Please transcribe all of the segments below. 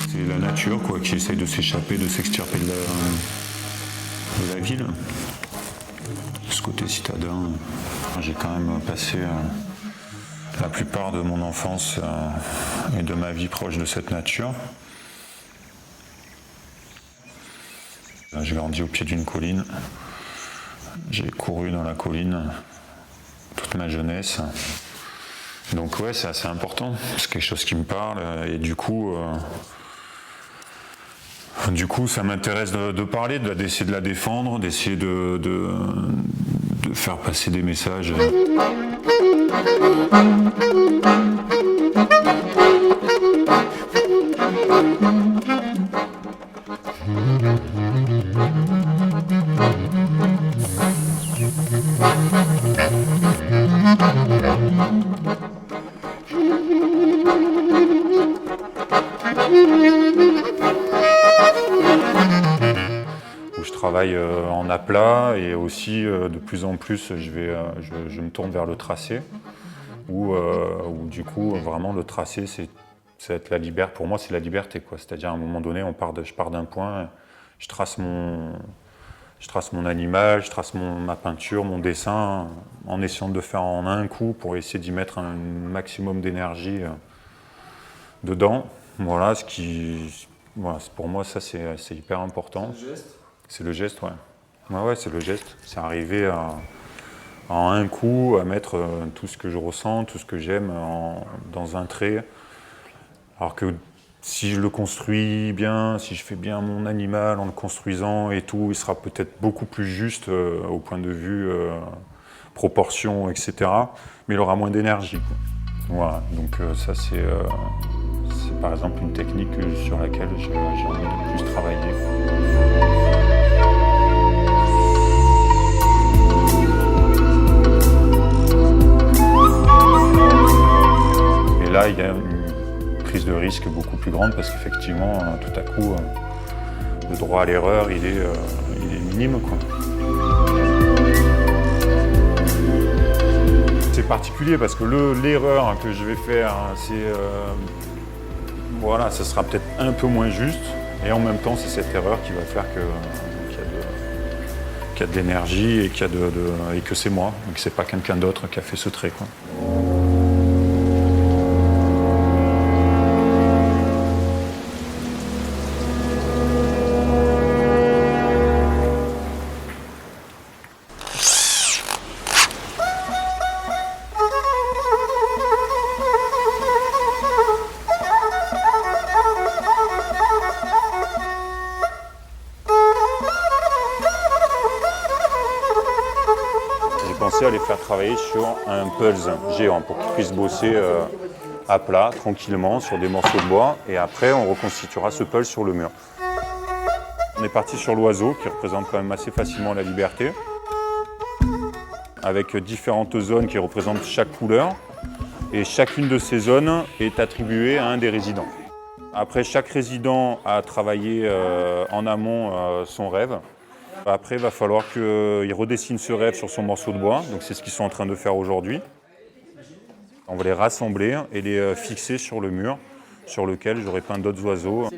C'est la nature quoi, qui essaye de s'échapper, de s'extirper de la ville. Ce côté citadin. J'ai quand même passé la plupart de mon enfance et de ma vie proche de cette nature. J'ai grandi au pied d'une colline. J'ai couru dans la colline toute ma jeunesse. Donc ouais, c'est assez important. C'est quelque chose qui me parle et du coup, ça m'intéresse de parler, d'essayer de la défendre, d'essayer de faire passer des messages. Où je travaille en aplat et aussi de plus en plus je me tourne vers le tracé où du coup vraiment le tracé c'est la liberté. Pour moi c'est la liberté quoi. C'est-à-dire à un moment donné je pars d'un point, je trace mon animal, je trace ma peinture, mon dessin en essayant de le faire en un coup pour essayer d'y mettre un maximum d'énergie dedans. Voilà, pour moi ça c'est hyper important. C'est le geste ? C'est le geste, ouais. Ouais, c'est le geste. C'est arriver en un coup à mettre tout ce que je ressens, tout ce que j'aime dans un trait. Alors que si je le construis bien, si je fais bien mon animal en le construisant et tout, il sera peut-être beaucoup plus juste au point de vue proportion, etc. Mais il aura moins d'énergie. Voilà, donc ça c'est par exemple une technique sur laquelle j'ai envie de plus travailler. Et là, il y a une prise de risque beaucoup plus grande parce qu'effectivement, tout à coup, le droit à l'erreur, il est minime, quoi. C'est particulier parce que l'erreur que je vais faire, c'est voilà, ça sera peut-être un peu moins juste, et en même temps, c'est cette erreur qui va faire qu'il y a de l'énergie et et que c'est moi, et que c'est pas quelqu'un d'autre qui a fait ce trait, quoi. À les faire travailler sur un pulse géant pour qu'ils puissent bosser à plat, tranquillement, sur des morceaux de bois. Et après, on reconstituera ce pulse sur le mur. On est parti sur l'oiseau, qui représente quand même assez facilement la liberté, avec différentes zones qui représentent chaque couleur. Et chacune de ces zones est attribuée à un des résidents. Après, chaque résident a travaillé en amont son rêve. Après, il va falloir qu'il redessine ce rêve sur son morceau de bois. Donc c'est ce qu'ils sont en train de faire aujourd'hui. On va les rassembler et les fixer sur le mur sur lequel j'aurai peint d'autres oiseaux.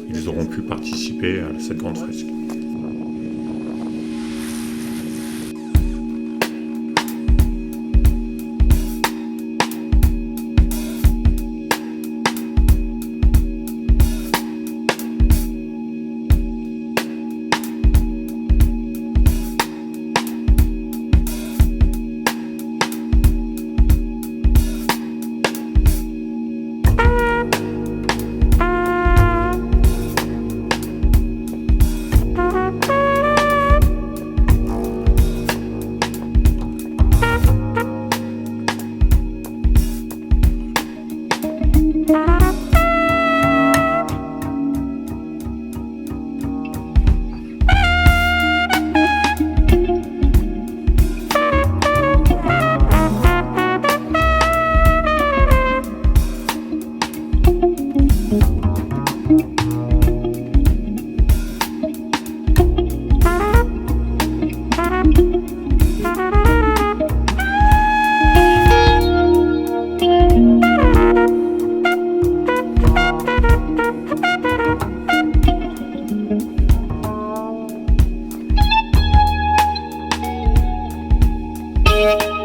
Ils auront pu participer à cette grande fresque. Thank you.